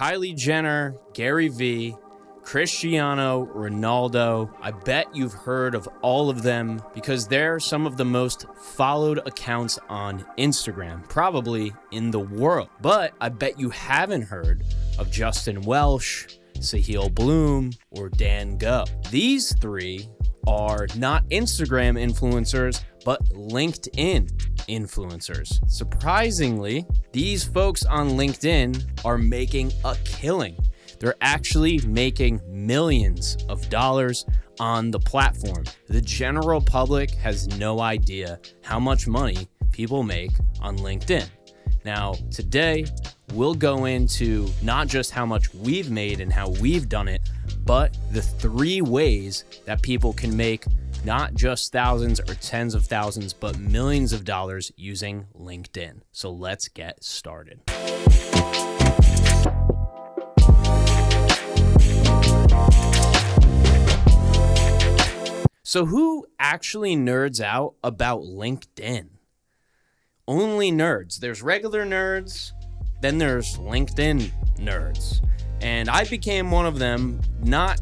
Kylie Jenner, Gary Vee, Cristiano Ronaldo. I bet you've heard of all of them because they're some of the most followed accounts on Instagram, probably in the world. But I bet you haven't heard of Justin Welsh, Sahil Bloom, or Dan Go. These three are not Instagram influencers, but LinkedIn influencers. Surprisingly, these folks on LinkedIn are making a killing. They're actually making millions of dollars on the platform. The general public has no idea how much money people make on LinkedIn. Now, today, we'll go into not just how much we've made and how we've done it, but the 3 ways that people can make not just thousands or tens of thousands, but millions of dollars using LinkedIn. So let's get started. So who actually nerds out about LinkedIn? Only nerds. There's regular nerds, then there's LinkedIn nerds. And I became one of them, not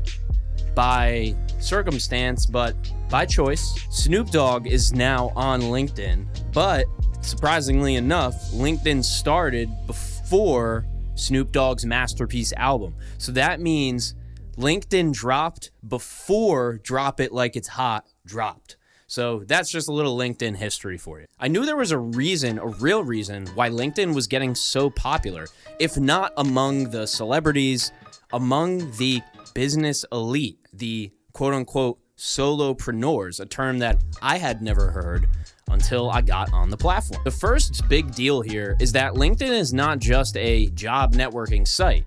by circumstance, but by choice. Snoop Dogg is now on LinkedIn, but surprisingly enough, LinkedIn started before Snoop Dogg's Masterpiece album. So that means LinkedIn dropped before Drop It Like It's Hot dropped. So that's just a little LinkedIn history for you. I knew there was a real reason why LinkedIn was getting so popular, if not among the celebrities, among the business elite, the quote unquote solopreneurs, a term that I had never heard until I got on the platform. The first big deal here is that LinkedIn is not just a job networking site.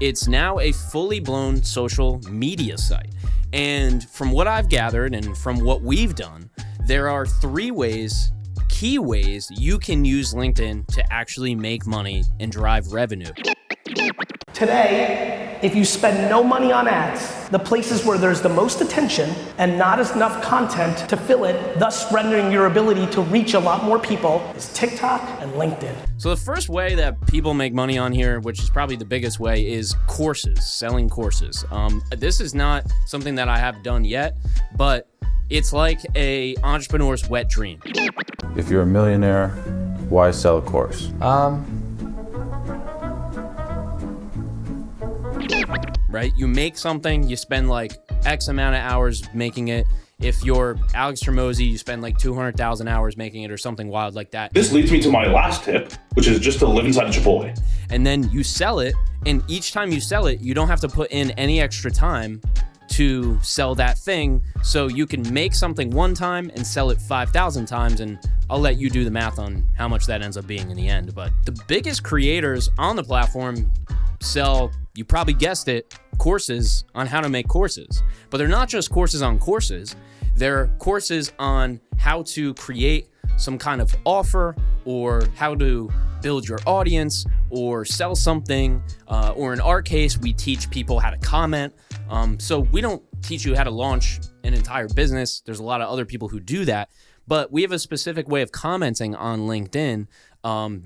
It's now a fully blown social media site. And from what I've gathered and from what we've done, there are 3 key ways you can use LinkedIn to actually make money and drive revenue. Today, if you spend no money on ads, the places where there's the most attention and not enough content to fill it, thus rendering your ability to reach a lot more people, is TikTok and LinkedIn. So the first way that people make money on here, which is probably the biggest way, is courses, selling courses. This is not something that I have done yet, but it's like a entrepreneur's wet dream. If you're a millionaire, why sell a course? Right? You make something, you spend like X amount of hours making it. If you're Alex Hormozy, you spend like 200,000 hours making it or something wild like that. This leads me to my last tip, which is just to live inside a Chipotle. And then you sell it, and each time you sell it, you don't have to put in any extra time to sell that thing. So you can make something one time and sell it 5,000 times, and I'll let you do the math on how much that ends up being in the end. But the biggest creators on the platform sell, you probably guessed it, courses on how to make courses. But they're not just courses on courses. They're courses on how to create some kind of offer, or how to build your audience, or sell something, or in our case, we teach people how to comment. So we don't teach you how to launch an entire business. There's a lot of other people who do that, but we have a specific way of commenting on LinkedIn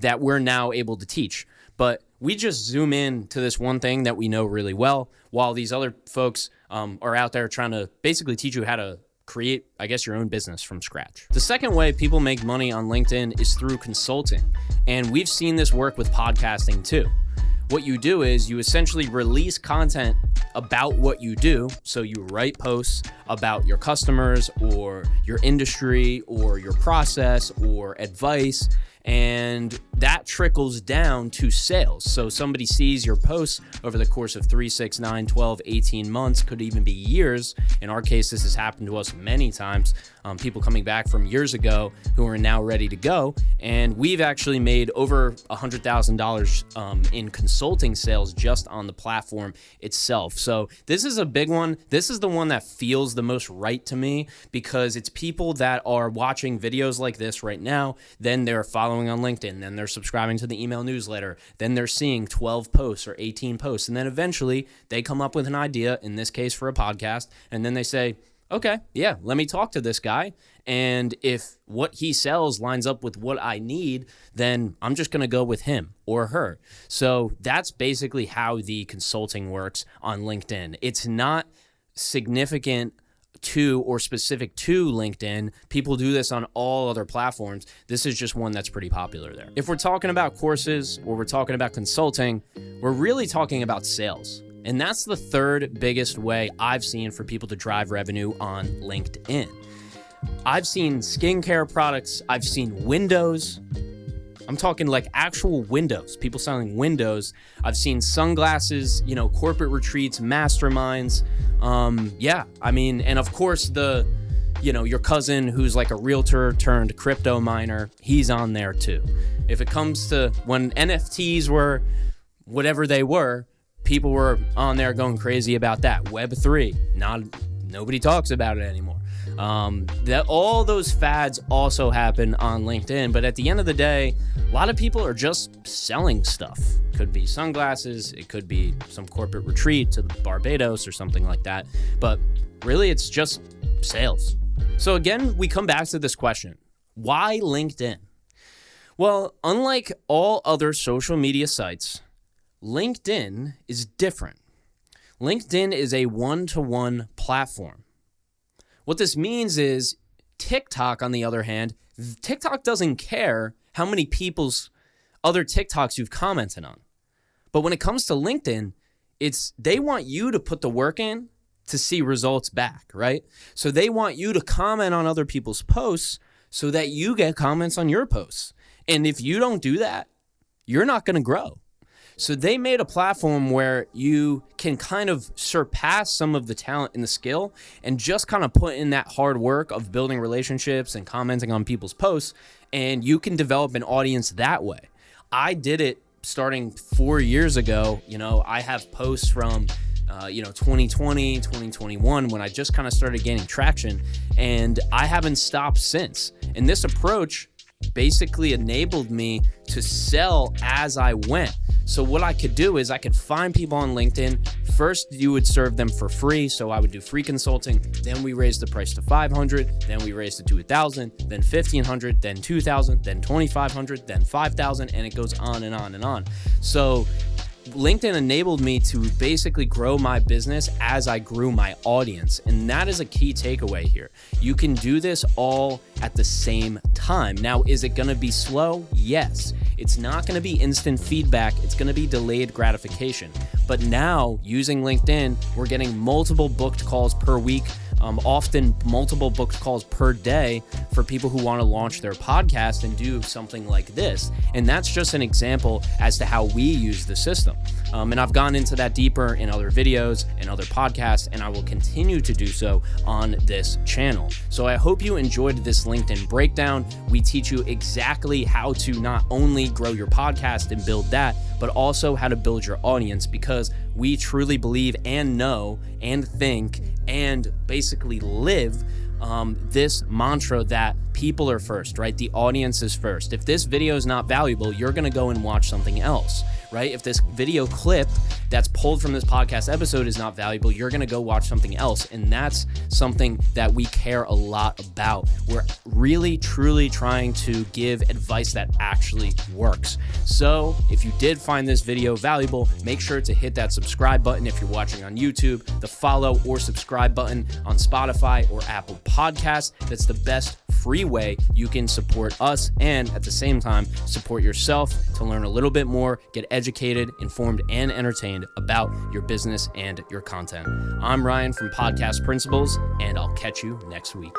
that we're now able to teach. But we just zoom in to this one thing that we know really well, while these other folks are out there trying to basically teach you how to create, I guess, your own business from scratch. The second way people make money on LinkedIn is through consulting. And we've seen this work with podcasting too. What you do is you essentially release content about what you do. So you write posts about your customers or your industry or your process or advice, and that trickles down to sales. So somebody sees your posts over the course of 3, 6, 9, 12, 18 months, could even be years. In our case, this has happened to us many times. People coming back from years ago who are now ready to go. And we've actually made over $100,000 in consulting sales just on the platform itself. So this is a big one. This is the one that feels the most right to me, because it's people that are watching videos like this right now, then they're following on LinkedIn, then they're subscribing to the email newsletter, then they're seeing 12 posts or 18 posts, and then eventually they come up with an idea, in this case for a podcast, and then they say, Okay, yeah, let me talk to this guy. And if what he sells lines up with what I need, then I'm just going to go with him or her. So that's basically how the consulting works on LinkedIn. It's not significant to or specific to LinkedIn. People do this on all other platforms. This is just one that's pretty popular there. If we're talking about courses or we're talking about consulting, we're really talking about sales. And that's the third biggest way I've seen for people to drive revenue on LinkedIn. I've seen skincare products. I've seen windows. I'm talking like actual windows, people selling windows. I've seen sunglasses, corporate retreats, masterminds. And of course your cousin who's like a realtor turned crypto miner, he's on there too. If it comes to when NFTs were whatever they were, people were on there going crazy about that. Web3, nobody talks about it anymore. All those fads also happen on LinkedIn, but at the end of the day, a lot of people are just selling stuff. Could be sunglasses, it could be some corporate retreat to Barbados or something like that, but really it's just sales. So again, we come back to this question: why LinkedIn? Well, unlike all other social media sites, LinkedIn is different. LinkedIn is a one-to-one platform. What this means is TikTok, on the other hand, TikTok doesn't care how many people's other TikToks you've commented on. But when it comes to LinkedIn, they want you to put the work in to see results back, right? So they want you to comment on other people's posts so that you get comments on your posts. And if you don't do that, you're not going to grow. So they made a platform where you can kind of surpass some of the talent and the skill and just kind of put in that hard work of building relationships and commenting on people's posts, and you can develop an audience that way. I did it starting 4 years ago. I have posts from 2020, 2021, when I just kind of started gaining traction, and I haven't stopped since. And this approach basically enabled me to sell as I went. So what I could do is I could find people on LinkedIn. First, you would serve them for free. So I would do free consulting. Then we raised the price to $500. Then we raised it to $1,000, then $1,500, then $2,000, then $2,500, then $5,000, and it goes on and on and on. So LinkedIn enabled me to basically grow my business as I grew my audience. And that is a key takeaway here. You can do this all at the same time. Now, is it going to be slow? Yes. It's not going to be instant feedback. It's going to be delayed gratification. But now, using LinkedIn, we're getting multiple booked calls per week, often multiple booked calls per day for people who want to launch their podcast and do something like this. And that's just an example as to how we use the system. And I've gone into that deeper in other videos and other podcasts, and I will continue to do so on this channel. So I hope you enjoyed this LinkedIn breakdown. We teach you exactly how to not only grow your podcast and build that, but also how to build your audience, because we truly believe and know and think and basically live this mantra that people are first, right? The audience is first. If this video is not valuable, you're going to go and watch something else, right? If this video clip that's pulled from this podcast episode is not valuable, you're going to go watch something else. And that's something that we care a lot about. We're really, truly trying to give advice that actually works. So if you did find this video valuable, make sure to hit that subscribe button if you're watching on YouTube, the follow or subscribe button on Spotify or Apple Podcasts. That's the best free way you can support us and at the same time support yourself to learn a little bit more, get educated, informed, and entertained about your business and your content. I'm Ryan from Podcast Principles, and I'll catch you next week.